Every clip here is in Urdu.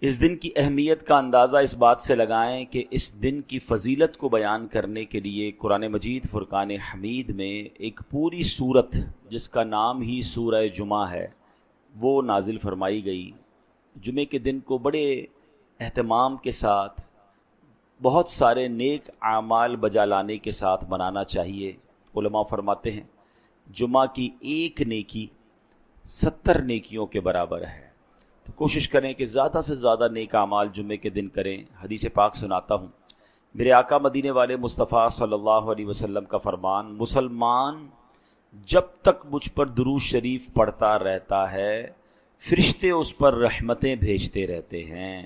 اس دن کی اہمیت کا اندازہ اس بات سے لگائیں کہ اس دن کی فضیلت کو بیان کرنے کے لیے قرآن مجید فرقان حمید میں ایک پوری سورت جس کا نام ہی سورہ جمعہ ہے وہ نازل فرمائی گئی۔ جمعے کے دن کو بڑے اہتمام کے ساتھ بہت سارے نیک اعمال بجا لانے کے ساتھ منانا چاہیے۔ علماء فرماتے ہیں جمعہ کی ایک نیکی 70 نیکیوں کے برابر ہے، تو کوشش کریں کہ زیادہ سے زیادہ نیک اعمال جمعے کے دن کریں۔ حدیث پاک سناتا ہوں، میرے آقا مدینے والے مصطفیٰ صلی اللہ علیہ وسلم کا فرمان، مسلمان جب تک مجھ پر درود شریف پڑھتا رہتا ہے فرشتے اس پر رحمتیں بھیجتے رہتے ہیں۔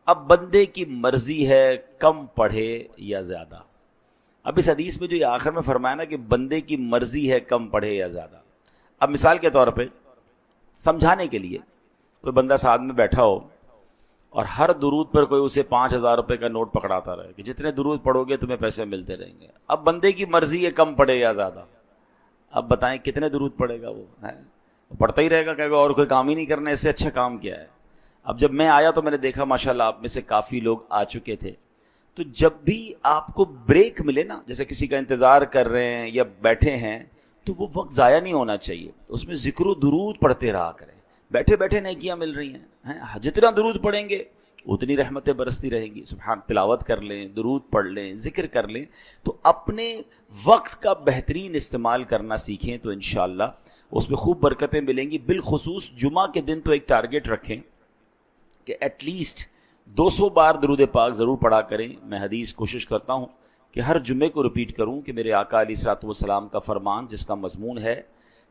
اب بندے کی مرضی ہے کم پڑھے یا زیادہ۔ اب اس حدیث میں جو یہ آخر میں فرمایا نا کہ بندے کی مرضی ہے کم پڑھے یا زیادہ، اب مثال کے طور پہ سمجھانے کے لیے کوئی بندہ ساتھ میں بیٹھا ہو اور ہر درود پر کوئی اسے 5000 روپے کا نوٹ پکڑاتا رہے کہ جتنے درود پڑھو گے تمہیں پیسے ملتے رہیں گے۔ اب بندے کی مرضی ہے کم پڑھے یا زیادہ، اب بتائیں کتنے درود پڑھے گا وہ پڑھتا ہی رہے گا، کہے گا اور کوئی کام ہی نہیں کرنا، اس سے اچھا کام کیا ہے۔ اب جب میں آیا تو میں نے دیکھا ماشاءاللہ آپ میں سے کافی لوگ آ چکے تھے، تو جب بھی آپ کو بریک ملے نا، جیسے کسی کا انتظار کر رہے ہیں یا بیٹھے ہیں، تو وہ وقت ضائع نہیں ہونا چاہیے، اس میں ذکر و درود پڑھتے رہا کریں۔ بیٹھے بیٹھے نیکیاں مل رہی ہیں، جتنا درود پڑھیں گے اتنی رحمتیں برستی رہیں گی۔ سبحان، تلاوت کر لیں، درود پڑھ لیں، ذکر کر لیں، تو اپنے وقت کا بہترین استعمال کرنا سیکھیں تو انشاءاللہ اس میں خوب برکتیں ملیں گی۔ بالخصوص جمعہ کے دن تو ایک ٹارگٹ رکھیں کہ ایٹ لیسٹ 200 بار درود پاک ضرور پڑھا کریں۔ میں حدیث کوشش کرتا ہوں کہ ہر جمعے کو ریپیٹ کروں کہ میرے آقا علیہ الصلوۃ والسلام کا فرمان جس کا مضمون ہے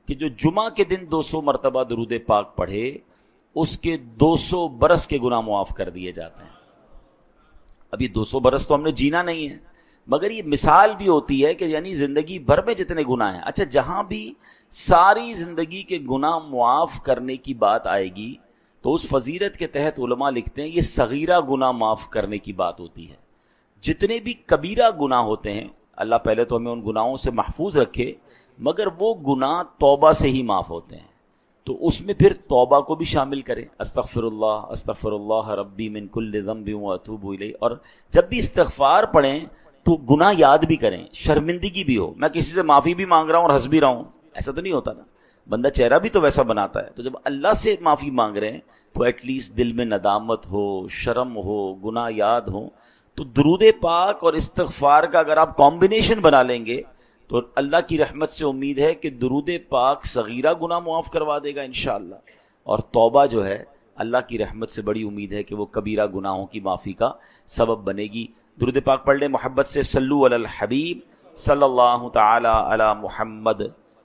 کہ جو جمعہ کے دن 200 مرتبہ درود پاک پڑھے اس کے 200 برس کے گناہ معاف کر دیے جاتے ہیں۔ اب یہ 200 برس تو ہم نے جینا نہیں ہے، مگر یہ مثال بھی ہوتی ہے کہ یعنی زندگی بھر میں جتنے گناہ ہیں، اچھا جہاں بھی ساری زندگی کے گناہ معاف کرنے کی بات آئے گی تو اس فضیلت کے تحت علماء لکھتے ہیں یہ صغیرہ گناہ معاف کرنے کی بات ہوتی ہے۔ جتنے بھی کبیرہ گناہ ہوتے ہیں اللہ پہلے تو ہمیں ان گناہوں سے محفوظ رکھے، مگر وہ گناہ توبہ سے ہی معاف ہوتے ہیں، تو اس میں پھر توبہ کو بھی شامل کریں۔ استغفر اللہ ربی من کل ذنب واتوب الیہ، اور جب بھی استغفار پڑھیں تو گناہ یاد بھی کریں، شرمندگی بھی ہو، میں کسی سے معافی بھی مانگ رہا ہوں اور ہنس بھی رہا ہوں، ایسا تو نہیں ہوتا نا، بندہ چہرہ بھی تو ویسا بناتا ہے۔ تو جب اللہ سے معافی مانگ رہے ہیں تو ایٹ لیسٹ دل میں ندامت ہو، شرم ہو، گناہ یاد ہو، تو درود پاک اور استغفار کا اگر آپ کمبینیشن بنا لیں گے تو اللہ کی رحمت سے امید ہے کہ درود پاک صغیرہ گناہ معاف کروا دے گا انشاءاللہ، اور توبہ جو ہے اللہ کی رحمت سے بڑی امید ہے کہ وہ کبیرہ گناہوں کی معافی کا سبب بنے گی۔ درود پاک پڑھ لیں، محبت سے صلو علی الحبیب صلی اللہ تعالی علی محمد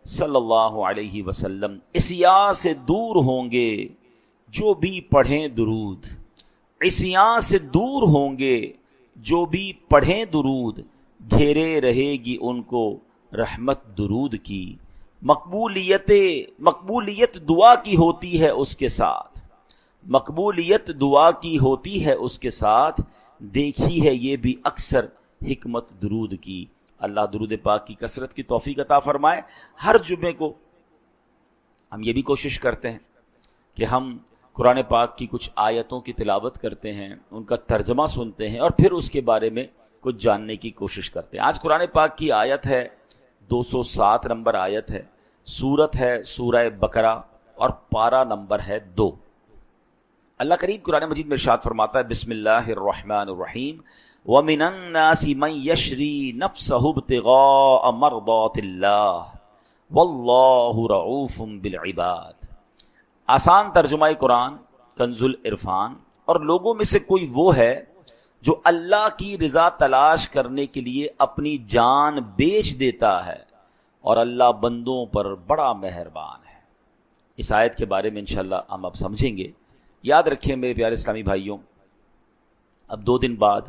صلی اللہ علیہ وسلم۔ عصیاں سے دور ہوں گے جو بھی پڑھیں درود، عصیاں سے دور ہوں گے جو بھی پڑھیں درود، گھیرے رہے گی ان کو رحمت درود کی، مقبولیت دعا کی ہوتی ہے اس کے ساتھ، مقبولیت دعا کی ہوتی ہے اس کے ساتھ، دیکھی ہے یہ بھی اکثر حکمت درود کی۔ اللہ درود پاک کی کثرت کی توفیق عطا فرمائے۔ ہر جمعے کو ہم یہ بھی کوشش کرتے ہیں کہ ہم قرآن پاک کی کچھ آیتوں کی تلاوت کرتے ہیں، ان کا ترجمہ سنتے ہیں اور پھر اس کے بارے میں کچھ جاننے کی کوشش کرتے ہیں۔ آج قرآن پاک کی آیت ہے 207 نمبر آیت ہے، سورت ہے سورہ بقرہ اور پارہ نمبر ہے 2۔ اللہ کریم قرآن مجید میں ارشاد فرماتا ہے، بسم اللہ الرحمن الرحیم، وَمِنَ النَّاسِ مَن يَشْرِي نَفْسَهُ ابْتِغَاءَ مَرْضَاتِ اللَّهِ وَاللَّهُ رَءُوفٌ بِالْعِبَادِ۔ آسان ترجمہ قرآن کنز العرفان، اور لوگوں میں سے کوئی وہ ہے جو اللہ کی رضا تلاش کرنے کے لیے اپنی جان بیچ دیتا ہے، اور اللہ بندوں پر بڑا مہربان ہے۔ اس آیت کے بارے میں انشاءاللہ ہم اب سمجھیں گے۔ یاد رکھیں میرے پیارے اسلامی بھائیوں، اب 2 دن بعد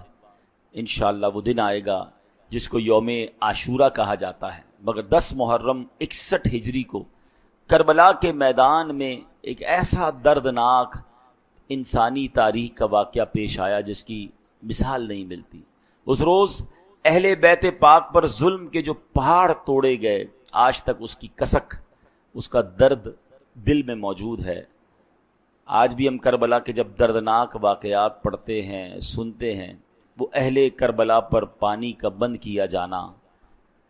انشاءاللہ وہ دن آئے گا جس کو یوم عاشورہ کہا جاتا ہے، مگر 10 محرم 61 ہجری کو کربلا کے میدان میں ایک ایسا دردناک انسانی تاریخ کا واقعہ پیش آیا جس کی مثال نہیں ملتی۔ اس روز اہل بیت پاک پر ظلم کے جو پہاڑ توڑے گئے، آج تک اس کی کسک، اس کا درد دل میں موجود ہے۔ آج بھی ہم کربلا کے جب دردناک واقعات پڑھتے ہیں، سنتے ہیں، وہ اہل کربلا پر پانی کا بند کیا جانا،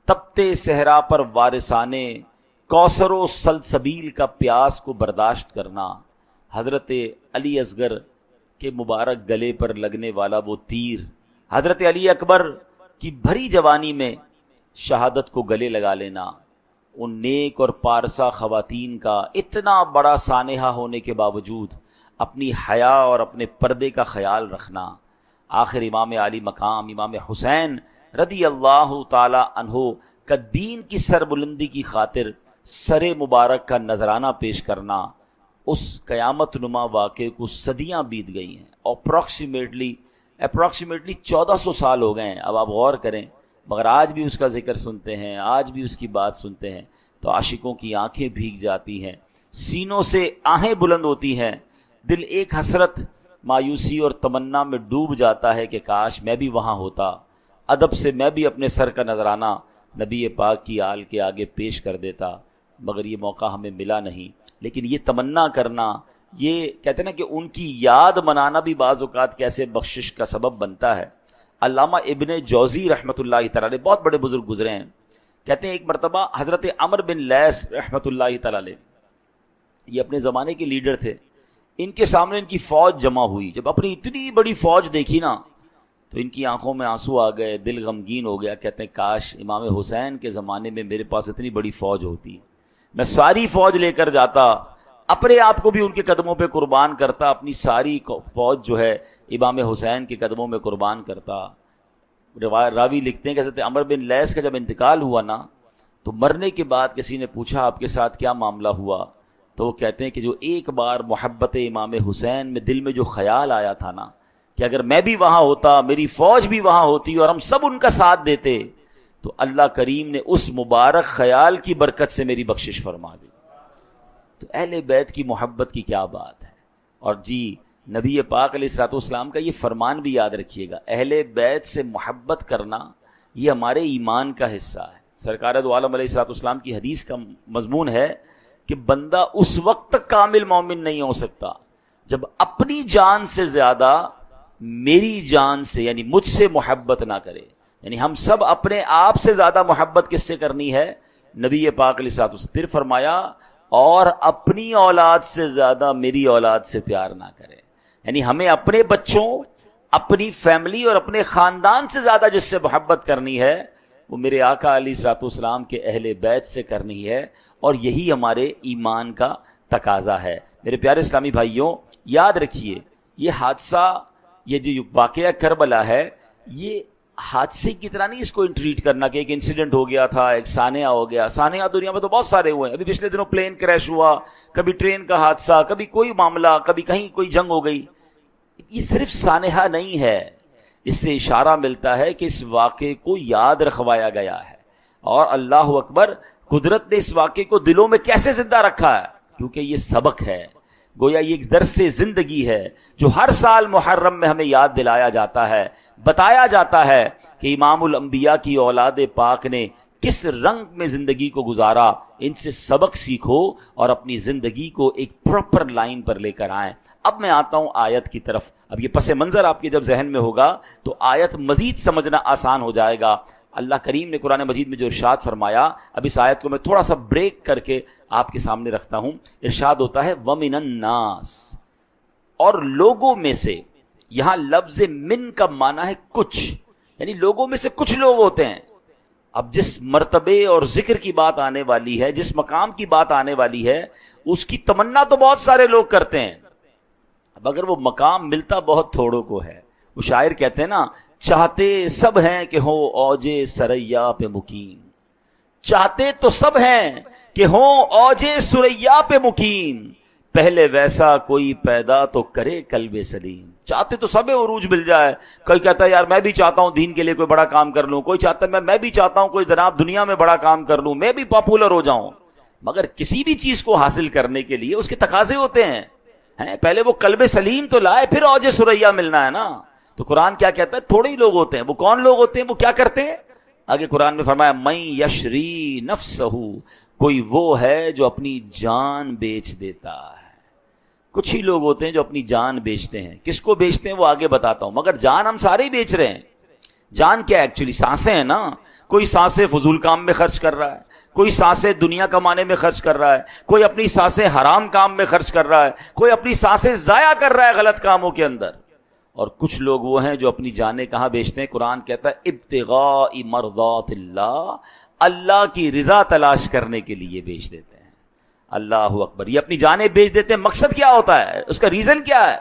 تپتے صحرا پر وارثانے کوثر و سلسبیل کا پیاس کو برداشت کرنا، حضرت علی اصغر کے مبارک گلے پر لگنے والا وہ تیر، حضرت علی اکبر کی بھری جوانی میں شہادت کو گلے لگا لینا، ان نیک اور پارسا خواتین کا اتنا بڑا سانحہ ہونے کے باوجود اپنی حیا اور اپنے پردے کا خیال رکھنا، آخر امام علی مقام امام حسین رضی اللہ تعالی عنہ کا دین کی سربلندی کی خاطر سر مبارک کا نذرانہ پیش کرنا، اس قیامت نما واقعے کو صدیاں بیت گئی ہیں، اپروکسیمیٹلی 1400 سال ہو گئے ہیں۔ اب آپ غور کریں، مگر آج بھی اس کا ذکر سنتے ہیں، آج بھی اس کی بات سنتے ہیں تو عاشقوں کی آنکھیں بھیگ جاتی ہیں، سینوں سے آہیں بلند ہوتی ہیں، دل ایک حسرت، مایوسی اور تمنا میں ڈوب جاتا ہے کہ کاش میں بھی وہاں ہوتا، ادب سے میں بھی اپنے سر کا نذرانہ نبی پاک کی آل کے آگے پیش کر دیتا، مگر یہ موقع ہمیں ملا نہیں۔ لیکن یہ تمنا کرنا، یہ کہتے ہیں نا کہ ان کی یاد منانا بھی بعض اوقات کیسے بخشش کا سبب بنتا ہے۔ علامہ ابن جوزی رحمۃ اللہ تعالی علیہ، بہت بڑے بزرگ گزرے ہیں، کہتے ہیں ایک مرتبہ حضرت عمرو بن لیث رحمۃ اللہ تعالی علیہ، یہ اپنے زمانے کے لیڈر تھے، ان کے سامنے ان کی فوج جمع ہوئی، جب اپنی اتنی بڑی فوج دیکھی نا تو ان کی آنکھوں میں آنسو آ گئے، دل غمگین ہو گیا، کہتے ہیں کاش امام حسین کے زمانے میں میرے پاس اتنی بڑی فوج ہوتی، میں ساری فوج لے کر جاتا، اپنے آپ کو بھی ان کے قدموں پہ قربان کرتا، اپنی ساری فوج جو ہے امام حسین کے قدموں میں قربان کرتا۔ راوی لکھتے ہیں کہ حضرت عمرو بن لیث کا جب انتقال ہوا نا تو مرنے کے بعد کسی نے پوچھا آپ کے ساتھ کیا معاملہ ہوا، تو وہ کہتے ہیں کہ جو ایک بار محبت امام حسین میں دل میں جو خیال آیا تھا نا کہ اگر میں بھی وہاں ہوتا، میری فوج بھی وہاں ہوتی اور ہم سب ان کا ساتھ دیتے تو اللہ کریم نے اس مبارک خیال کی برکت سے میری بخشش فرما دی۔ تو اہل بیت کی محبت کی کیا بات ہے۔ اور جی نبی پاک علیہ الصلوۃ والسلام کا یہ فرمان بھی یاد رکھیے گا، اہل بیت سے محبت کرنا یہ ہمارے ایمان کا حصہ ہے۔ سرکار دو عالم علیہ الصلوۃ والسلام کی حدیث کا مضمون ہے کہ بندہ اس وقت تک کامل مومن نہیں ہو سکتا جب اپنی جان سے زیادہ میری جان سے یعنی مجھ سے محبت نہ کرے، یعنی ہم سب اپنے آپ سے زیادہ محبت کس سے کرنی ہے؟ نبی پاک علیہ الصلوۃ والسلام۔ پھر فرمایا اور اپنی اولاد سے زیادہ میری اولاد سے پیار نہ کرے، یعنی ہمیں اپنے بچوں، اپنی فیملی اور اپنے خاندان سے زیادہ جس سے محبت کرنی ہے وہ میرے آقا علیہ الصلوۃ والسلام کے اہل بیت سے کرنی ہے، اور یہی ہمارے ایمان کا تقاضا ہے۔ میرے پیارے اسلامی بھائیوں، یاد رکھیے یہ حادثہ، یہ جو واقعہ کربلا ہے، یہ حادثے کی طرح نہیں اس کو ٹریٹ کرنا کہ ایک انسیڈنٹ ہو گیا تھا، ایک سانحہ ہو گیا۔ سانحہ دنیا میں تو بہت سارے ہوئے ہیں، ابھی پچھلے دنوں پلین کریش ہوا، کبھی ٹرین کا حادثہ، کبھی کوئی معاملہ، کبھی کہیں کوئی جنگ ہو گئی۔ یہ صرف سانحہ نہیں ہے، اس سے اشارہ ملتا ہے کہ اس واقعے کو یاد رکھوایا گیا ہے، اور اللہ اکبر، قدرت نے اس واقعے کو دلوں میں کیسے زندہ رکھا ہے، کیونکہ یہ سبق ہے، گویا یہ ایک درس زندگی ہے جو ہر سال محرم میں ہمیں یاد دلایا جاتا ہے، بتایا جاتا ہے کہ امام الانبیاء کی اولاد پاک نے کس رنگ میں زندگی کو گزارا، ان سے سبق سیکھو اور اپنی زندگی کو ایک پراپر لائن پر لے کر آئیں۔ اب میں آتا ہوں آیت کی طرف، اب یہ پس منظر آپ کے جب ذہن میں ہوگا تو آیت مزید سمجھنا آسان ہو جائے گا۔ اللہ کریم نے قرآن مجید میں جو ارشاد فرمایا، اب اس آیت کو میں تھوڑا سا بریک کر کے آپ کے سامنے رکھتا ہوں۔ ارشاد ہوتا ہے وَمِنَ النَّاسِ، اور لوگوں میں سے، یہاں لفظ من کا معنی ہے کچھ، یعنی لوگوں میں سے کچھ لوگ ہوتے ہیں۔ اب جس مرتبے اور ذکر کی بات آنے والی ہے، جس مقام کی بات آنے والی ہے، اس کی تمنا تو بہت سارے لوگ کرتے ہیں، اب اگر وہ مقام ملتا بہت تھوڑوں کو ہے۔ وہ شاعر کہتے ہیں نا، چاہتے سب ہیں کہ ہوں اوجے سریا پہ مقیم، چاہتے تو سب ہیں کہ ہوں اوجے سریا پہ مقیم، پہلے ویسا کوئی پیدا تو کرے قلب سلیم۔ چاہتے تو سب عروج مل جائے، کوئی کہتا ہے یار میں بھی چاہتا ہوں دین کے لیے کوئی بڑا کام کر لوں، کوئی چاہتا ہے میں بھی چاہتا ہوں کوئی جناب دنیا میں بڑا کام کر لوں، میں بھی پاپولر ہو جاؤں، مگر کسی بھی چیز کو حاصل کرنے کے لیے اس کے تقاضے ہوتے ہیں، پہلے وہ قلب سلیم تو لائے، پھر اوج سریا ملنا ہے نا۔ تو قرآن کیا کہتا ہے؟ تھوڑے ہی لوگ ہوتے ہیں۔ وہ کون لوگ ہوتے ہیں؟ وہ کیا کرتے ہیں؟ آگے قرآن میں فرمایا من یشری نفسہ، کوئی وہ ہے جو اپنی جان بیچ دیتا ہے، کچھ ہی لوگ ہوتے ہیں جو اپنی جان بیچتے ہیں. کس کو بیچتے ہیں وہ آگے بتاتا ہوں, مگر جان ہم سارے ہی بیچ رہے ہیں. جان کیا ایکچولی سانسیں ہیں نا. کوئی سانسیں فضول کام میں خرچ کر رہا ہے, کوئی سانسیں دنیا کمانے میں خرچ کر رہا ہے, کوئی اپنی سانسیں حرام کام میں خرچ کر رہا ہے, کوئی اپنی سانسیں ضائع کر رہا ہے غلط کاموں کے اندر. اور کچھ لوگ وہ ہیں جو اپنی جانیں کہاں بیچتے ہیں؟ قرآن کہتا ہے ابتغاء مرضات اللہ, اللہ کی رضا تلاش کرنے کے لیے بیچ دیتے ہیں. اللہ اکبر. یہ اپنی جانیں بیچ دیتے ہیں, مقصد کیا ہوتا ہے, اس کا ریزن کیا ہے؟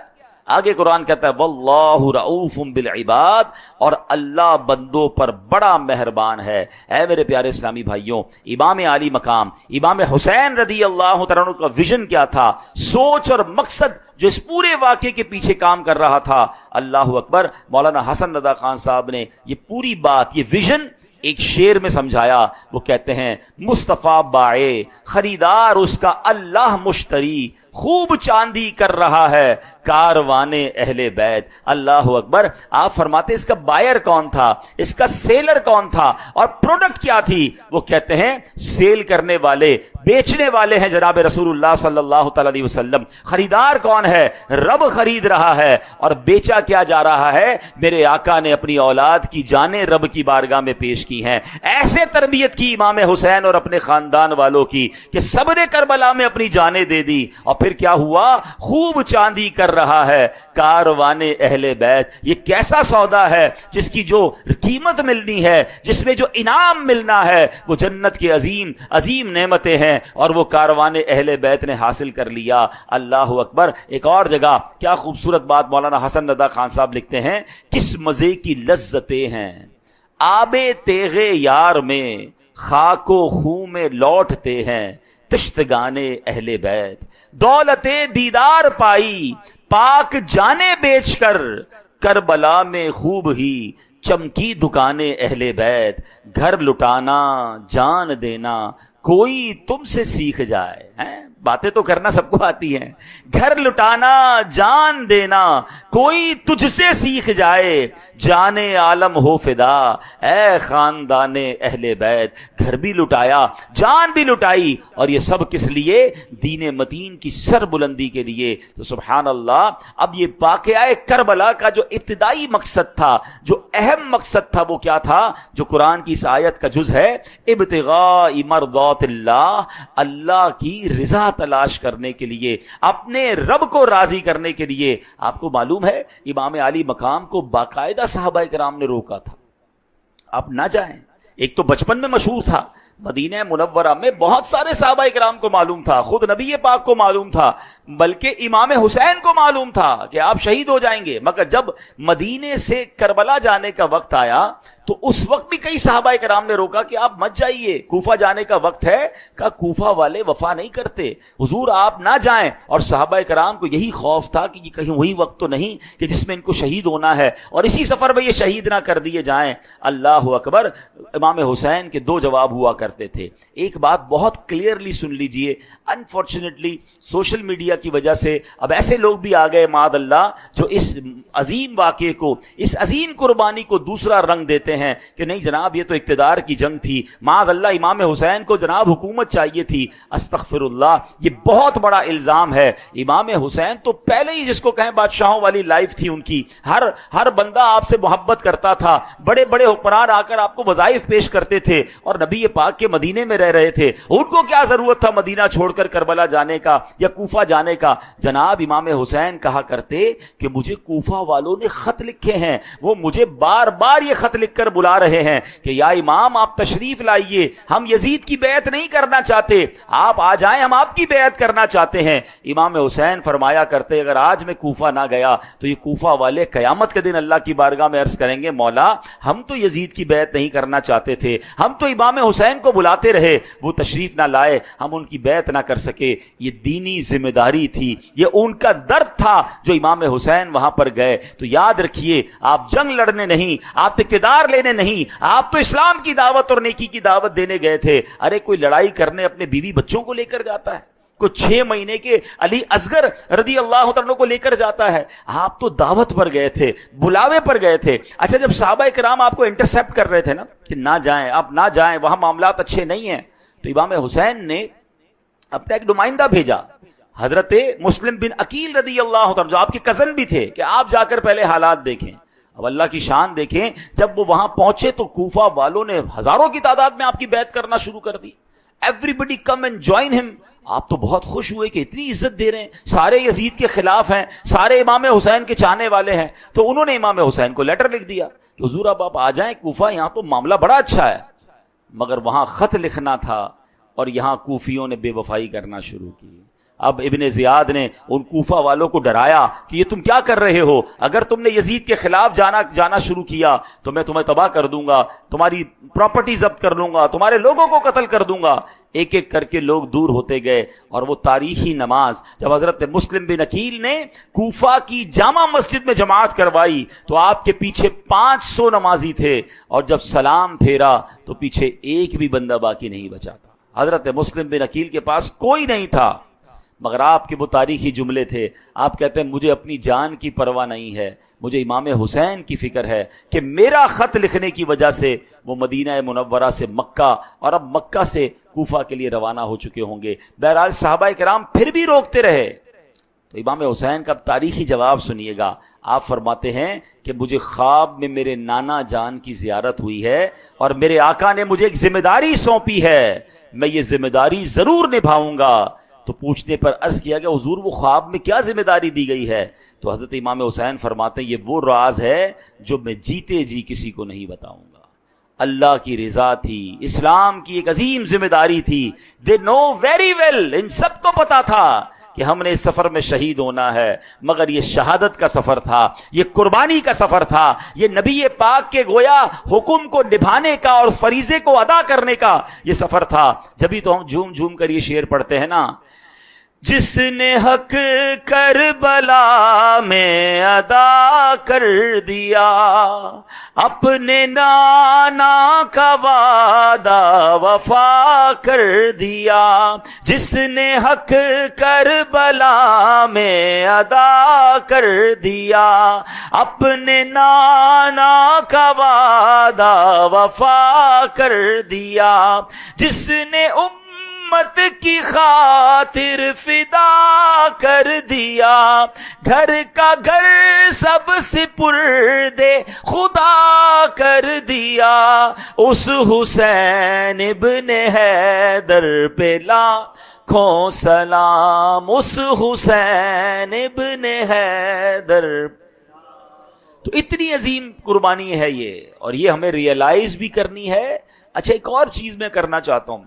آگے قرآن کہتا ہے واللہ رؤوف بالعباد, اور اللہ بندوں پر بڑا مہربان ہے. اے میرے پیارے اسلامی بھائیوں, امام عالی مقام امام حسین رضی اللہ تعالیٰ عنہ کا ویژن کیا تھا, سوچ اور مقصد جو اس پورے واقعے کے پیچھے کام کر رہا تھا. اللہ اکبر. مولانا حسن رضا خان صاحب نے یہ پوری بات, یہ ویژن ایک شعر میں سمجھایا. وہ کہتے ہیں مصطفیٰ بائے خریدار اس کا اللہ مشتری, خوب چاندی کر رہا ہے کاروان اہل بیت. اللہ اکبر. آپ فرماتے اس کا بائر کون تھا, اس کا سیلر کون تھا, اور پروڈکٹ کیا تھی؟ وہ کہتے ہیں سیل کرنے والے, بیچنے والے ہیں جناب رسول اللہ صلی اللہ تعالی علیہ وسلم. خریدار کون ہے؟ رب خرید رہا ہے. اور بیچا کیا جا رہا ہے؟ میرے آقا نے اپنی اولاد کی جانیں رب کی بارگاہ میں پیش کی ہیں. ایسے تربیت کی امام حسین اور اپنے خاندان والوں کی کہ سب نے کربلا میں اپنی جانیں دے دی. اور پھر کیا ہوا؟ خوب چاندی کر رہا ہے کاروان اہل بیت. یہ کیسا سودا ہے جس کی جو قیمت ملنی ہے, جس میں جو انعام ملنا ہے, وہ جنت کے عظیم عظیم نعمتیں ہیں, اور وہ کاروان اہل بیت نے حاصل کر لیا. اللہ اکبر. ایک اور جگہ کیا خوبصورت بات مولانا حسن رضا خان صاحب لکھتے ہیں, کس مزے کی لذتیں ہیں آب تیغے یار میں, خاک و خون میں لوٹتے ہیں تشتگانے اہل بیت. دولت دیدار پائی پاک جانے بیچ کر, کربلا میں خوب ہی چمکی دکانیں اہل بیت. گھر لٹانا جان دینا کوئی تم سے سیکھ جائے. باتیں تو کرنا سب کو آتی ہیں. گھر لٹانا جان دینا کوئی تجھ سے سیکھ جائے, جان عالم ہو فدا اے خاندان اہل بیت. گھر بھی لٹایا, جان بھی لٹائی, اور یہ سب کس لیے؟ دین متین کی سر بلندی کے لیے. تو سبحان اللہ. اب یہ واقعہ کربلا کا جو ابتدائی مقصد تھا, جو اہم مقصد تھا, وہ کیا تھا؟ جو قرآن کی اس آیت کا جز ہے, ابتغاء مرضات اللہ, اللہ کی رضا تلاش کرنے کے لیے, اپنے رب کو راضی کرنے کے لیے. آپ کو معلوم ہے امام علی مقام کو باقاعدہ صحابہ کرام نے روکا تھا, آپ نہ جائیں. ایک تو بچپن میں مشہور تھا, مدینہ منورہ میں بہت سارے صحابہ کرام کو معلوم تھا, خود نبی پاک کو معلوم تھا, بلکہ امام حسین کو معلوم تھا کہ آپ شہید ہو جائیں گے. مگر جب مدینے سے کربلا جانے کا وقت آیا تو اس وقت بھی کئی صحابہ کرام نے روکا کہ آپ مت جائیے, کوفہ جانے کا وقت ہے. کہا کوفہ والے وفا نہیں کرتے, حضور آپ نہ جائیں. اور صحابہ کرام کو یہی خوف تھا کہ یہ کہیں وہی وقت تو نہیں کہ جس میں ان کو شہید ہونا ہے, اور اسی سفر میں یہ شہید نہ کر دیے جائیں. اللہ اکبر. امام حسین کے دو جواب ہوا کرتے تھے. ایک بات بہت کلیئرلی سن لیجئے, انفارچونیٹلی سوشل میڈیا کی وجہ سے اب ایسے لوگ بھی آ گئے معاذ اللہ, جو اس عظیم واقعے کو, اس عظیم قربانی کو دوسرا رنگ دیتے ہیں کہ نہیں جناب یہ تو اقتدار کی جنگ تھی, معاذ اللہ امام حسین کو جناب حکومت چاہیے تھی. استغفر اللہ. یہ بہت بڑا الزام ہے. امام حسین تو پہلے ہی جس کو کہیں بادشاہوں والی لائف تھی ان کی, ہر بندہ آپ سے محبت کرتا تھا, بڑے بڑے حکمران آ کر آپ کو وظائف پیش کرتے تھے, اور نبی پاک کے مدینے میں رہ رہے تھے. ان کو کیا ضرورت تھا مدینہ چھوڑ کر کربلا جانے کا یا کوفہ جانے کا؟ جناب امام حسین کہا کرتے کہ مجھے کوفہ والوں نے خط لکھے ہیں, وہ مجھے بار بار یہ خط لکھ کر بلا رہے ہیں کہ یا امام آپ تشریف لائیے, ہم یزید کی بیعت نہیں کرنا چاہتے, آپ آ جائیں, ہم آپ کی بیعت کرنا چاہتے ہیں. امام حسین فرمایا کرتے اگر آج میں کوفہ نہ گیا تو یہ کوفہ والے قیامت کے دن اللہ کی بارگاہ میں عرض کریں گے مولا ہم تو یزید کی بیعت نہیں کرنا چاہتے تھے, ہم تو امام حسین کو بلاتے رہے, وہ تشریف نہ لائے, ہم ان کی بیعت نہ کر سکے. یہ دینی ذمہ داری تھی, یہ ان کا درد تھا جو امام حسین وہاں پر گئے. تو یاد رکھیے آپ جنگ لڑنے نہیں, آپ اقتدار لینے نہیں, آپ تو اسلام کی دعوت اور نیکی کی دعوت دینے گئے تھے. ارے کوئی لڑائی کرنے اپنے بیوی بچوں کو لے کر جاتا ہے, کوئی 6 مہینے کے علی اصغر رضی اللہ عنہ کو لے کر جاتا ہے. آپ تو دعوت پر گئے تھے, بلاوے پر گئے تھے. اچھا جب صحابہ کرام آپ کو انٹرسپٹ کر رہے تھے نا کہ نہ جائیں, آپ نہ جائیں, وہاں معاملات اچھے نہیں ہیں, تو امام حسین نے اپنا ایک نمائندہ بھیجا, حضرت مسلم بن عقیل رضی اللہ عنہ جو آپ کے کزن بھی تھے کہ آپ جا کر پہلے حالات دیکھیں. اب اللہ کی شان دیکھیں, جب وہ وہاں پہنچے تو کوفہ والوں نے ہزاروں کی تعداد میں آپ کی بیعت کرنا شروع کر دی. Everybody come and join ہم. آپ تو بہت خوش ہوئے کہ اتنی عزت دے رہے ہیں, سارے یزید کے خلاف ہیں, سارے امام حسین کے چاہنے والے ہیں. تو انہوں نے امام حسین کو لیٹر لکھ دیا کہ حضور اب آپ آ جائیں کوفہ, یہاں تو معاملہ بڑا اچھا ہے. مگر وہاں خط لکھنا تھا اور یہاں کوفیوں نے بے وفائی کرنا شروع کی. اب ابن زیاد نے ان کوفہ والوں کو ڈرایا کہ یہ تم کیا کر رہے ہو, اگر تم نے یزید کے خلاف جانا شروع کیا تو میں تمہیں تباہ کر دوں گا, تمہاری پراپرٹی ضبط کر لوں گا, تمہارے لوگوں کو قتل کر دوں گا. ایک ایک کر کے لوگ دور ہوتے گئے. اور وہ تاریخی نماز جب حضرت مسلم بن عقیل نے کوفہ کی جامع مسجد میں جماعت کروائی تو آپ کے پیچھے 500 نمازی تھے, اور جب سلام پھیرا تو پیچھے ایک بھی بندہ باقی نہیں بچا تھا. حضرت مسلم بن عقیل کے پاس کوئی نہیں تھا, مگر آپ کے وہ تاریخی جملے تھے. آپ کہتے ہیں مجھے اپنی جان کی پرواہ نہیں ہے, مجھے امام حسین کی فکر ہے کہ میرا خط لکھنے کی وجہ سے وہ مدینہ منورہ سے مکہ اور اب مکہ سے کوفہ کے لیے روانہ ہو چکے ہوں گے. بہرحال صحابہ کرام پھر بھی روکتے رہے. تو امام حسین کا تاریخی جواب سنیے گا. آپ فرماتے ہیں کہ مجھے خواب میں میرے نانا جان کی زیارت ہوئی ہے اور میرے آقا نے مجھے ایک ذمہ داری سونپی ہے, میں یہ ذمہ داری ضرور نبھاؤں گا. تو پوچھنے پر عرض کیا کہ حضور وہ خواب میں کیا ذمہ داری دی گئی ہے؟ تو حضرت امام حسین فرماتے ہیں یہ وہ راز ہے جو میں جیتے جی کسی کو نہیں بتاؤں گا. اللہ کی رضا تھی, اسلام کی ایک عظیم ذمہ داری تھی. دے نو ویری ویل, ان سب کو پتا تھا کہ ہم نے اس سفر میں شہید ہونا ہے, مگر یہ شہادت کا سفر تھا, یہ قربانی کا سفر تھا, یہ نبی پاک کے گویا حکم کو نبھانے کا اور فریضے کو ادا کرنے کا یہ سفر تھا. جبھی تو ہم جھوم جھوم کر یہ شعر پڑھتے ہیں نا, جس نے حق کربلا میں ادا کر دیا, اپنے نانا کا وعدہ وفا کر دیا. جس نے حق کربلا میں ادا کر دیا, اپنے نانا کا وعدہ وفا کر دیا. جس نے امت کی خاطر فدا کر دیا, گھر کا گھر سب سپرد خدا کر دیا. اس حسین ابن حیدر پہ لاکھوں سلام, اس حسین ابن حیدر. تو اتنی عظیم قربانی ہے یہ, اور یہ ہمیں ریئلائز بھی کرنی ہے. اچھا ایک اور چیز میں کرنا چاہتا ہوں.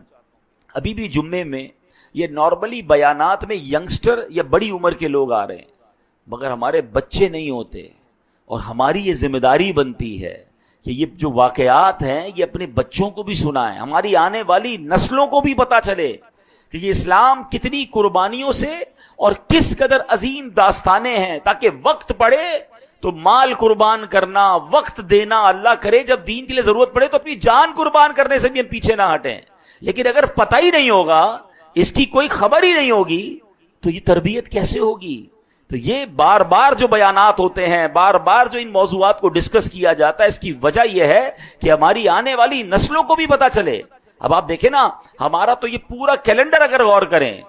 ابھی بھی جمعے میں یہ نارملی بیانات میں ینگسٹر یا بڑی عمر کے لوگ آ رہے ہیں, مگر ہمارے بچے نہیں ہوتے, اور ہماری یہ ذمہ داری بنتی ہے کہ یہ جو واقعات ہیں یہ اپنے بچوں کو بھی سنائیں, ہماری آنے والی نسلوں کو بھی پتا چلے کہ یہ اسلام کتنی قربانیوں سے اور کس قدر عظیم داستانیں ہیں, تاکہ وقت پڑے تو مال قربان کرنا, وقت دینا, اللہ کرے جب دین کے لیے ضرورت پڑے تو اپنی جان قربان کرنے سے بھی ہم پیچھے نہ ہٹیں. لیکن اگر پتہ ہی نہیں ہوگا, اس کی کوئی خبر ہی نہیں ہوگی, تو یہ تربیت کیسے ہوگی؟ تو یہ بار بار جو بیانات ہوتے ہیں, بار بار جو ان موضوعات کو ڈسکس کیا جاتا ہے, اس کی وجہ یہ ہے کہ ہماری آنے والی نسلوں کو بھی پتہ چلے. اب آپ دیکھیں نا, ہمارا تو یہ پورا کیلنڈر اگر غور کریں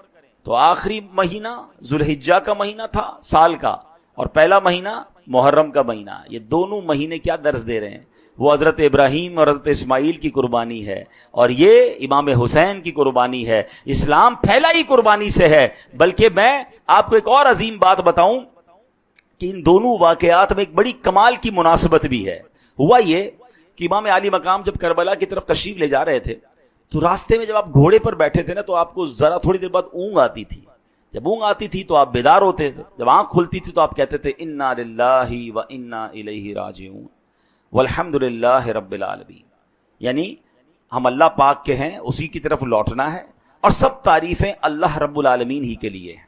تو آخری مہینہ ذوالحجہ کا مہینہ تھا سال کا, اور پہلا مہینہ محرم کا مہینہ. یہ دونوں مہینے کیا درس دے رہے ہیں؟ وہ حضرت ابراہیم اور حضرت اسماعیل کی قربانی ہے, اور یہ امام حسین کی قربانی ہے. اسلام پھیلا ہی قربانی سے ہے. بلکہ میں آپ کو ایک اور عظیم بات بتاؤں کہ ان دونوں واقعات میں ایک بڑی کمال کی مناسبت بھی ہے. ہوا یہ کہ امام عالی مقام جب کربلا کی طرف تشریف لے جا رہے تھے تو راستے میں جب آپ گھوڑے پر بیٹھے تھے نا, تو آپ کو ذرا تھوڑی دیر بعد اونگ آتی تھی. جب اونگ آتی تھی تو آپ بیدار ہوتے تھے, جب آنکھ کھلتی تھی تو آپ کہتے تھے انا للہ و انا الیہ راجعون والحمد للہ رب العالمین. یعنی ہم اللہ پاک کے ہیں, اسی کی طرف لوٹنا ہے, اور سب تعریفیں اللہ رب العالمین ہی کے لیے ہیں.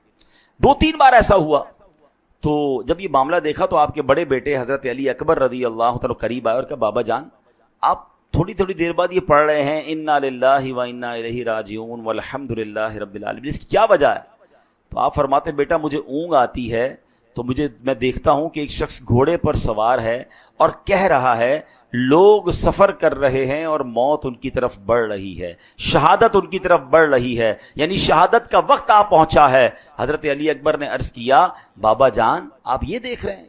2-3 بار ایسا ہوا. تو جب یہ معاملہ دیکھا تو آپ کے بڑے بیٹے حضرت علی اکبر رضی اللہ تعالی قریب آئے اور کہا بابا جان آپ تھوڑی دیر بعد یہ پڑھ رہے ہیں انا للہ و انا الیہ راجعون والحمد للہ رب العالمین, اس کی کیا وجہ ہے؟ تو آپ فرماتے ہیں بیٹا مجھے اونگ آتی ہے تو میں دیکھتا ہوں کہ ایک شخص گھوڑے پر سوار ہے اور کہہ رہا ہے لوگ سفر کر رہے ہیں اور موت ان کی طرف بڑھ رہی ہے، شہادت ان کی طرف بڑھ رہی ہے، یعنی شہادت کا وقت آ پہنچا ہے۔ حضرت علی اکبر نے عرض کیا بابا جان آپ یہ دیکھ رہے ہیں؟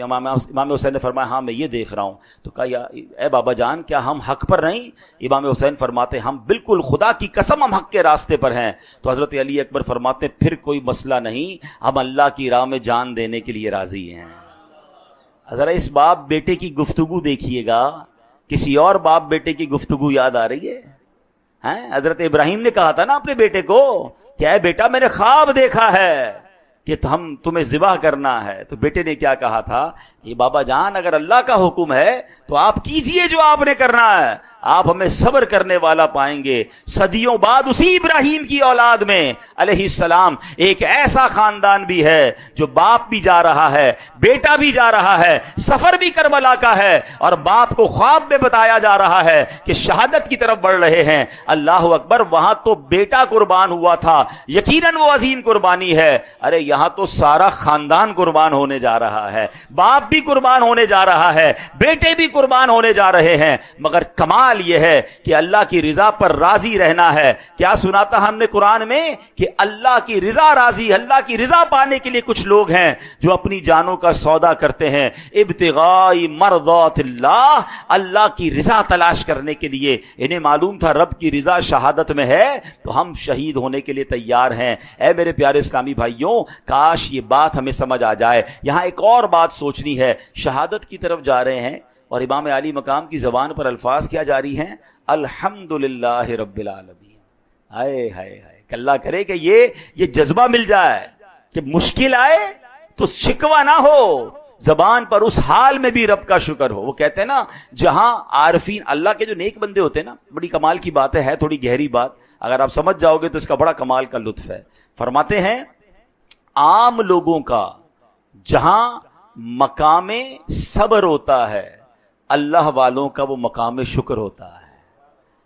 امام حسین نے فرمایا ہاں میں یہ دیکھ رہا ہوں۔ تو کہا اے بابا جان کیا ہم حق پر نہیں؟ امام حسین فرماتے ہم بالکل خدا کی قسم ہم حق کے راستے پر ہیں۔ تو حضرت علی اکبر فرماتے پھر کوئی مسئلہ نہیں، ہم اللہ کی راہ میں جان دینے کے لیے راضی ہیں۔ ذرا اس باپ بیٹے کی گفتگو دیکھیے گا، کسی اور باپ بیٹے کی گفتگو یاد آ رہی ہے؟ حضرت ابراہیم نے کہا تھا نا اپنے بیٹے کو کہ اے بیٹا میں نے خواب دیکھا ہے کہ ہم تمہیں ذبح کرنا ہے۔ تو بیٹے نے کیا کہا تھا؟ یہ بابا جان اگر اللہ کا حکم ہے تو آپ کیجئے جو آپ نے کرنا ہے، آپ ہمیں صبر کرنے والا پائیں گے۔ صدیوں بعد اسی ابراہیم کی اولاد میں علیہ السلام ایک ایسا خاندان بھی ہے جو باپ بھی جا رہا ہے، بیٹا بھی جا رہا ہے، سفر بھی کربلا کا ہے، اور باپ کو خواب میں بتایا جا رہا ہے کہ شہادت کی طرف بڑھ رہے ہیں۔ اللہ اکبر، وہاں تو بیٹا قربان ہوا تھا، یقیناً وہ عظیم قربانی ہے۔ ارے یہاں تو سارا خاندان قربان ہونے جا رہا ہے، باپ بھی قربان ہونے جا رہا ہے، بیٹے بھی قربان ہونے جا رہے ہیں، مگر کمال یہ ہے کہ اللہ کی رضا پر راضی رہنا ہے۔ کیا سنا تھا ہم نے قرآن میں کہ اللہ کی رضا راضی، اللہ کی رضا پانے کے لیے کچھ لوگ ہیں جو اپنی جانوں کا سودا کرتے ہیں ابتغاء مرضات اللہ، اللہ کی رضا تلاش کرنے کے لیے۔ انہیں معلوم تھا رب کی رضا شہادت میں ہے تو ہم شہید ہونے کے لیے تیار ہیں۔ اے میرے پیارے اسلامی بھائیوں، کاش یہ بات ہمیں سمجھ آ جائے۔ یہاں ایک اور بات سوچنی ہے، شہادت کی طرف جا رہے ہیں اور امام علی مقام کی زبان پر الفاظ کیا جاری ہیں؟ الحمدللہ رب العالمین۔ ہائے ہائے ہائے، اللہ کرے کہ یہ جذبہ مل جائے کہ مشکل آئے تو شکوہ نہ ہو، زبان پر اس حال میں بھی رب کا شکر ہو۔ وہ کہتے ہیں نا جہاں عارفین اللہ کے جو نیک بندے ہوتے ہیں نا، بڑی کمال کی بات ہے تھوڑی گہری بات، اگر آپ سمجھ جاؤ گے تو اس کا بڑا کمال کا لطف ہے۔ فرماتے ہیں عام لوگوں کا جہاں مقام صبر ہوتا ہے، اللہ والوں کا وہ مقام شکر ہوتا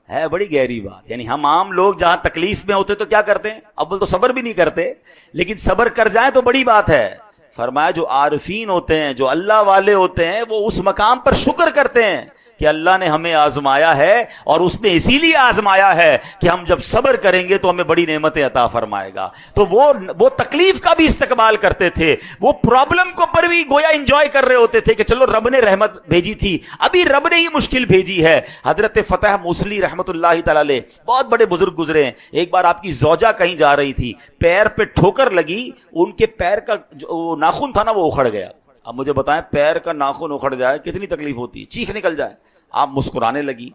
ہے بڑی گہری بات۔ یعنی ہم عام لوگ جہاں تکلیف میں ہوتے تو کیا کرتے ہیں؟ اول تو صبر بھی نہیں کرتے، لیکن صبر کر جائیں تو بڑی بات ہے۔ فرمایا جو عارفین ہوتے ہیں، جو اللہ والے ہوتے ہیں، وہ اس مقام پر شکر کرتے ہیں کہ اللہ نے ہمیں آزمایا ہے، اور اس نے اسی لیے آزمایا ہے کہ ہم جب صبر کریں گے تو ہمیں بڑی نعمتیں عطا فرمائے گا۔ تو وہ تکلیف کا بھی استقبال کرتے تھے، وہ پرابلم کو پر بھی گویا انجوائے کر رہے ہوتے تھے کہ چلو رب نے رحمت بھیجی تھی، ابھی رب نے ہی مشکل بھیجی ہے۔ حضرت فتح موصلی رحمت اللہ تعالی علیہ بہت بڑے بزرگ گزرے ہیں۔ ایک بار آپ کی زوجہ کہیں جا رہی تھی، پیر پہ ٹھوکر لگی، ان کے پیر کا جو ناخن تھا نا وہ اکھڑ گیا۔ اب مجھے بتائیں پیر کا ناخن اکھڑ جائے کتنی تکلیف ہوتی ہے، چیخ نکل جائے۔ آپ مسکرانے لگی۔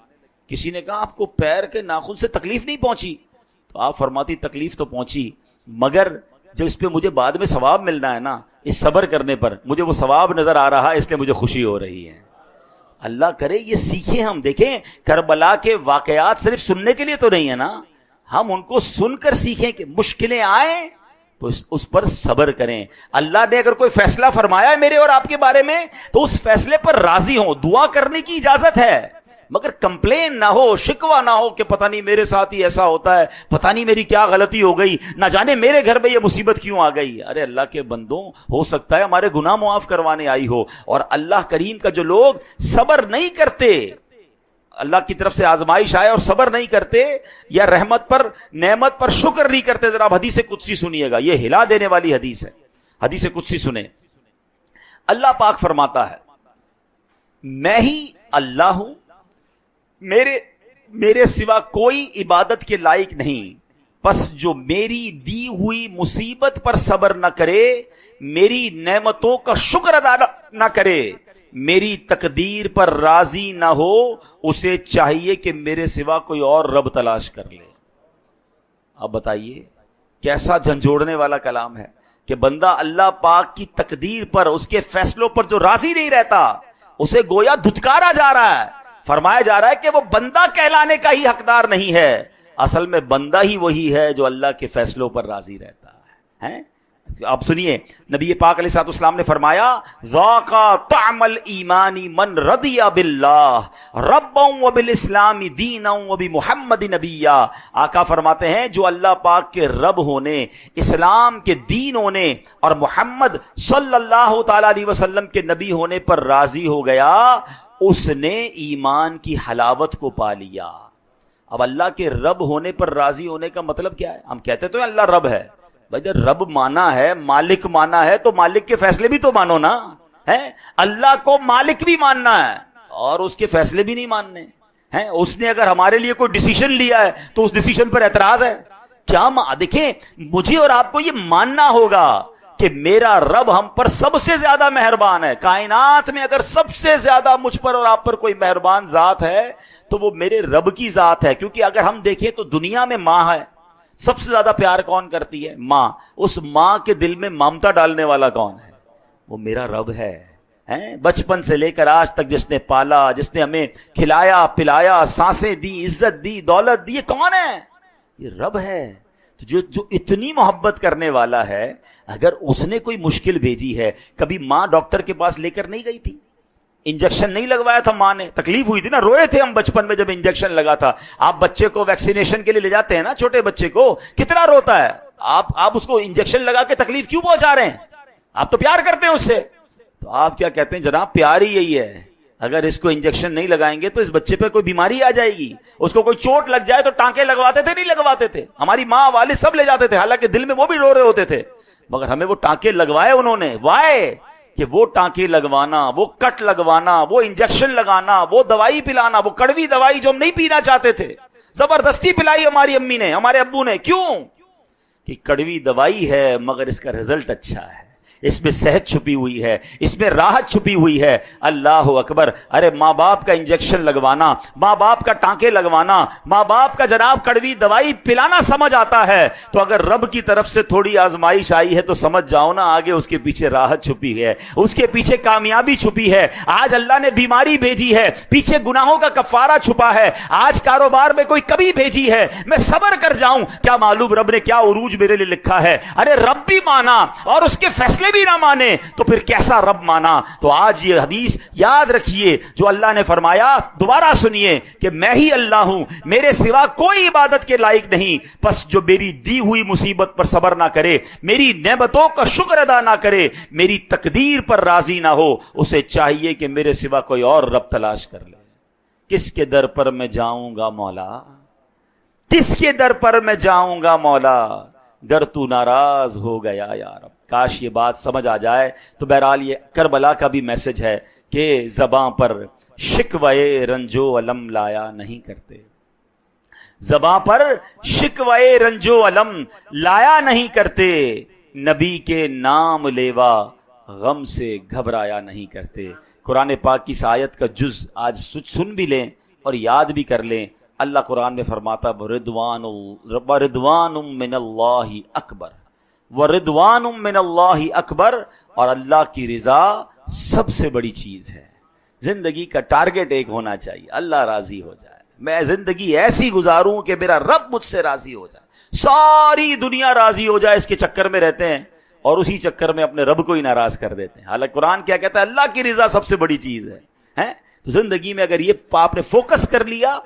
کسی نے کہا آپ کو پیر کے ناخن سے تکلیف نہیں پہنچی؟ تو آپ فرماتی تکلیف تو پہنچی، مگر جو اس پہ مجھے بعد میں ثواب ملنا ہے نا، اس صبر کرنے پر مجھے وہ ثواب نظر آ رہا ہے، اس لیے مجھے خوشی ہو رہی ہے۔ اللہ کرے یہ سیکھیں ہم۔ دیکھیں کربلا کے واقعات صرف سننے کے لیے تو نہیں ہے نا، ہم ان کو سن کر سیکھیں کہ مشکلیں آئیں تو اس پر صبر کریں۔ اللہ نے اگر کوئی فیصلہ فرمایا ہے میرے اور آپ کے بارے میں تو اس فیصلے پر راضی ہوں، دعا کرنے کی اجازت ہے، مگر کمپلین نہ ہو، شکوہ نہ ہو کہ پتہ نہیں میرے ساتھ ہی ایسا ہوتا ہے، پتہ نہیں میری کیا غلطی ہو گئی، نہ جانے میرے گھر میں یہ مصیبت کیوں آ گئی۔ ارے اللہ کے بندوں، ہو سکتا ہے ہمارے گناہ معاف کروانے آئی ہو۔ اور اللہ کریم کا جو لوگ صبر نہیں کرتے، اللہ کی طرف سے آزمائش آئے اور صبر نہیں کرتے، یا رحمت پر نعمت پر شکر نہیں کرتے، ذرا حدیث قدسی سنیے گا، یہ ہلا دینے والی حدیث ہے۔ حدیث قدسی سنیں، اللہ پاک فرماتا ہے میں ہی اللہ ہوں، میرے سوا کوئی عبادت کے لائق نہیں، پس جو میری دی ہوئی مصیبت پر صبر نہ کرے، میری نعمتوں کا شکر ادا نہ کرے، میری تقدیر پر راضی نہ ہو، اسے چاہیے کہ میرے سوا کوئی اور رب تلاش کر لے۔ اب بتائیے کیسا جھنجھوڑنے والا کلام ہے کہ بندہ اللہ پاک کی تقدیر پر، اس کے فیصلوں پر جو راضی نہیں رہتا، اسے گویا دھتکارا جا رہا ہے۔ فرمایا جا رہا ہے کہ وہ بندہ کہلانے کا ہی حقدار نہیں ہے، اصل میں بندہ ہی وہی ہے جو اللہ کے فیصلوں پر راضی رہتا ہے۔ آپ سنیے نبی پاک علیہ الصلوۃ والسلام نے فرمایا ذاقا طعم الایمان من رضی باللہ ربا وبالاسلام دینا وبمحمد نبیا. آقا فرماتے ہیں جو اللہ پاک کے رب ہونے، اسلام کے دین ہونے اور محمد صلی اللہ تعالی علیہ وسلم کے نبی ہونے پر راضی ہو گیا، اس نے ایمان کی حلاوت کو پا لیا. اب اللہ کے رب ہونے پر راضی ہونے کا مطلب کیا ہے؟ ہم کہتے تو ہیں اللہ رب ہے، بھائی جب رب مانا ہے، مالک مانا ہے، تو مالک کے فیصلے بھی تو مانو نا. ہے اللہ کو مالک بھی ماننا ہے اور اس کے فیصلے بھی نہیں ماننے ہیں. اس نے اگر ہمارے لیے کوئی ڈیسیشن لیا ہے تو اس ڈیسیشن پر اعتراض ہے کیا؟ دیکھیں مجھے اور آپ کو یہ ماننا ہوگا کہ میرا رب ہم پر سب سے زیادہ مہربان ہے. کائنات میں اگر سب سے زیادہ مجھ پر اور آپ پر کوئی مہربان ذات ہے تو وہ میرے رب کی ذات ہے. کیونکہ اگر ہم دیکھیں تو دنیا میں ماں ہے، سب سے زیادہ پیار کون کرتی ہے؟ ماں. اس ماں کے دل میں ممتا ڈالنے والا کون ہے؟ وہ میرا رب ہے. بچپن سے لے کر آج تک جس نے پالا، جس نے ہمیں کھلایا پلایا، سانسیں دی، عزت دی، دولت دی، یہ کون ہے؟ یہ رب ہے. جو اتنی محبت کرنے والا ہے، اگر اس نے کوئی مشکل بھیجی ہے، کبھی ماں ڈاکٹر کے پاس لے کر نہیں گئی تھی؟ انجیکشن نہیں لگوایا تھا ماں نے؟ تکلیف ہوئی تھی نا، روئے تھے ہم بچپن میں جب انجیکشن لگا تھا. آپ بچے کو ویکسینیشن کے لیے لے جاتے ہیں نا، چھوٹے بچے کو کتنا روتا ہے. آپ اس کو انجیکشن لگا کے تکلیف کیوں پہنچا رہے ہیں؟ آپ تو پیار کرتے ہیں اس سے. تو آپ کیا کہتے ہیں؟ جناب پیار ہی یہی ہے. اگر اس کو انجیکشن نہیں لگائیں گے تو اس بچے پہ کوئی بیماری آ جائے گی. اس کو کوئی چوٹ لگ جائے تو ٹانکے لگواتے تھے نہیں لگواتے تھے؟ ہماری ماں والد سب لے جاتے تھے، حالانکہ دل میں وہ بھی رو رہے ہوتے تھے، مگر ہمیں وہ ٹانکے لگوائے انہوں نے. وائے کہ وہ ٹانکے لگوانا، وہ کٹ لگوانا، وہ انجیکشن لگانا، وہ دوائی پلانا، وہ کڑوی دوائی جو ہم نہیں پینا چاہتے تھے، زبردستی پلائی ہماری امی نے، ہمارے ابو نے. کیوں؟ کہ کڑوی دوائی ہے مگر اس کا رزلٹ اچھا ہے، اس میں صحت چھپی ہوئی ہے، اس میں راحت چھپی ہوئی ہے. اللہ اکبر. ارے ماں باپ کا انجیکشن لگوانا، ماں باپ کا ٹانکے لگوانا، ماں باپ کا جناب کڑوی دوائی پلانا سمجھ آتا ہے، تو اگر رب کی طرف سے تھوڑی آزمائش آئی ہے تو سمجھ جاؤ نا آگے اس کے پیچھے راحت چھپی ہے، اس کے پیچھے کامیابی چھپی ہے. آج اللہ نے بیماری بھیجی ہے، پیچھے گناہوں کا کفارہ چھپا ہے. آج کاروبار میں کوئی کمی بھیجی ہے، میں صبر کر جاؤں، کیا معلوم رب نے کیا عروج میرے لیے لکھا ہے. ارے رب بھی مانا اور اس کے فیصلے بھی نہ مانے تو پھر کیسا رب مانا. تو آج یہ حدیث یاد رکھیے جو اللہ نے فرمایا، دوبارہ سنیے کہ میں ہی اللہ ہوں، میرے سوا کوئی عبادت کے لائق نہیں. پس جو میری دی ہوئی مصیبت پر صبر نہ کرے، میری نعمتوں کا شکر ادا نہ کرے، میری تقدیر پر راضی نہ ہو، اسے چاہیے کہ میرے سوا کوئی اور رب تلاش کر لے. کس کے در پر میں جاؤں گا مولا؟ کس کے در پر میں جاؤں گا مولا؟ گر تو ناراض ہو گیا یا رب. کاش یہ بات سمجھ آ جائے. تو بہرحال یہ کربلا کا بھی میسج ہے کہ زباں پر شکوے رنجو علم لایا نہیں کرتے. زباں پر شکوے رنجو علم لایا نہیں کرتے، نبی کے نام لیوا غم سے گھبرایا نہیں کرتے. قرآن پاک کی اس آیت کا جز آج سن بھی لیں اور یاد بھی کر لیں. اللہ قرآن میں فرماتا وَرِضْوَانٌ مِّنَ اللَّهِ اکبر، وَرِضْوَانٌ مِّنَ اللَّهِ اکبر، اور اللہ کی رضا سب سے بڑی چیز ہے. زندگی کا ٹارگٹ ایک ہونا چاہیے، اللہ راضی ہو جائے. میں زندگی ایسی گزاروں کہ میرا رب مجھ سے راضی ہو جائے، ساری دنیا راضی ہو جائے. اس کے چکر میں رہتے ہیں اور اسی چکر میں اپنے رب کو ہی ناراض کر دیتے ہیں. حالانکہ قرآن کیا کہتا ہے؟ اللہ کی رضا سب سے بڑی چیز ہے. تو زندگی میں اگر یہ آپ نے فوکس کر لیا،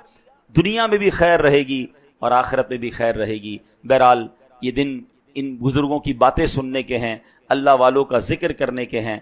دنیا میں بھی خیر رہے گی اور آخرت میں بھی خیر رہے گی. بہرحال یہ دن ان بزرگوں کی باتیں سننے کے ہیں، اللہ والوں کا ذکر کرنے کے ہیں.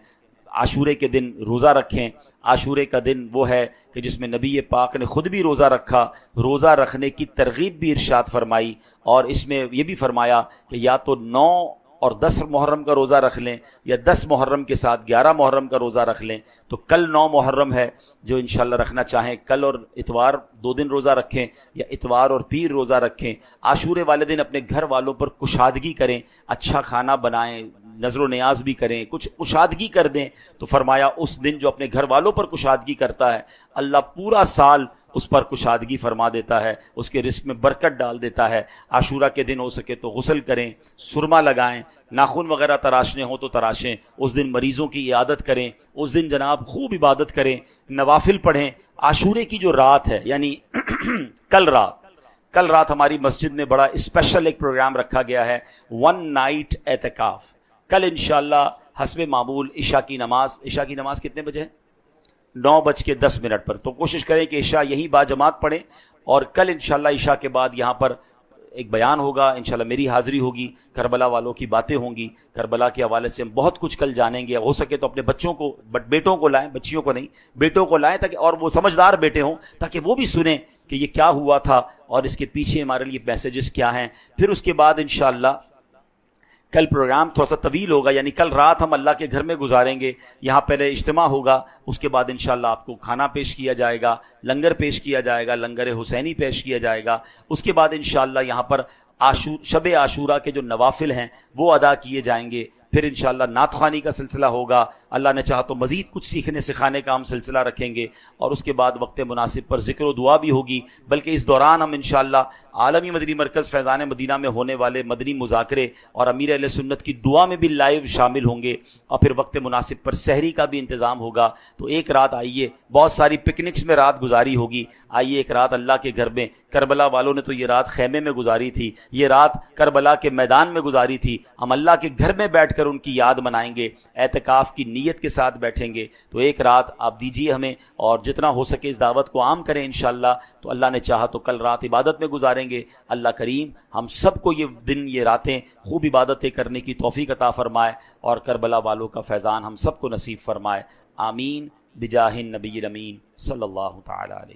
عاشورے کے دن روزہ رکھیں. عاشورے کا دن وہ ہے کہ جس میں نبی پاک نے خود بھی روزہ رکھا، روزہ رکھنے کی ترغیب بھی ارشاد فرمائی، اور اس میں یہ بھی فرمایا کہ یا تو 9 اور 10 محرم کا روزہ رکھ لیں، یا 10 محرم کے ساتھ 11 محرم کا روزہ رکھ لیں. تو کل 9 محرم ہے، جو انشاءاللہ رکھنا چاہیں کل اور اتوار 2 دن روزہ رکھیں، یا اتوار اور پیر روزہ رکھیں. عاشورے والے دن اپنے گھر والوں پر کشادگی کریں، اچھا کھانا بنائیں، نظر و نیاز بھی کریں، کچھ کشادگی کر دیں. تو فرمایا اس دن جو اپنے گھر والوں پر کشادگی کرتا ہے، اللہ پورا سال اس پر کشادگی فرما دیتا ہے، اس کے رزق میں برکت ڈال دیتا ہے. عاشورہ کے دن ہو سکے تو غسل کریں، سرما لگائیں، ناخن وغیرہ تراشنے ہوں تو تراشیں. اس دن مریضوں کی عیادت کریں، اس دن جناب خوب عبادت کریں، نوافل پڑھیں. عاشورے کی جو رات ہے، یعنی کل رات ہماری مسجد میں بڑا اسپیشل ایک پروگرام رکھا گیا ہے، 1 نائٹ اعتکاف. کل انشاءاللہ حسب معمول عشاء کی نماز کتنے بجے ہے؟ 9:10 پر. تو کوشش کریں کہ عشاء یہی با جماعت پڑھیں، اور کل انشاءاللہ عشاء کے بعد یہاں پر ایک بیان ہوگا، انشاءاللہ میری حاضری ہوگی، کربلا والوں کی باتیں ہوں گی، کربلا کے حوالے سے ہم بہت کچھ کل جانیں گے. ہو سکے تو اپنے بچوں کو، بیٹوں کو لائیں، بچیوں کو نہیں، بیٹوں کو لائیں، تاکہ اور وہ سمجھدار بیٹے ہوں، تاکہ وہ بھی سنیں کہ یہ کیا ہوا تھا اور اس کے پیچھے ہمارے لیے میسیجز کیا ہیں. پھر اس کے بعد انشاءاللہ کل پروگرام تھوڑا سا طویل ہوگا، یعنی کل رات ہم اللہ کے گھر میں گزاریں گے. یہاں پہلے اجتماع ہوگا، اس کے بعد انشاءاللہ آپ کو کھانا پیش کیا جائے گا، لنگر پیش کیا جائے گا، لنگر حسینی پیش کیا جائے گا. اس کے بعد انشاءاللہ یہاں پر شب عاشورہ کے جو نوافل ہیں وہ ادا کیے جائیں گے. پھر انشاءاللہ نعت خوانی کا سلسلہ ہوگا، اللہ نے چاہا تو مزید کچھ سیکھنے سکھانے کا ہم سلسلہ رکھیں گے. اور اس کے بعد وقت مناسب پر ذکر و دعا بھی ہوگی. بلکہ اس دوران ہم انشاءاللہ عالمی مدنی مرکز فیضان مدینہ میں ہونے والے مدنی مذاکرے اور امیر اہل سنت کی دعا میں بھی لائیو شامل ہوں گے. اور پھر وقت مناسب پر سحری کا بھی انتظام ہوگا. تو ایک رات آئیے، بہت ساری پکنکس میں رات گزاری ہوگی، آئیے ایک رات اللہ کے گھر میں. کربلا والوں نے تو یہ رات خیمے میں گزاری تھی، یہ رات کربلا کے میدان میں گزاری تھی. ہم اللہ کے گھر میں بیٹھ کر ان کی یاد منائیں گے، اعتکاف کی نیت کے ساتھ بیٹھیں گے. تو ایک رات آپ دیجیے ہمیں، اور جتنا ہو سکے اس دعوت کو عام کریں انشاءاللہ. تو اللہ نے چاہا تو کل رات عبادت میں گزاریں گے. اللہ کریم ہم سب کو یہ دن، یہ راتیں خوب عبادتیں کرنے کی توفیق عطا فرمائے، اور کربلا والوں کا فیضان ہم سب کو نصیب فرمائے. آمین بجاہ النبی الامین صلی اللہ تعالی علیہ.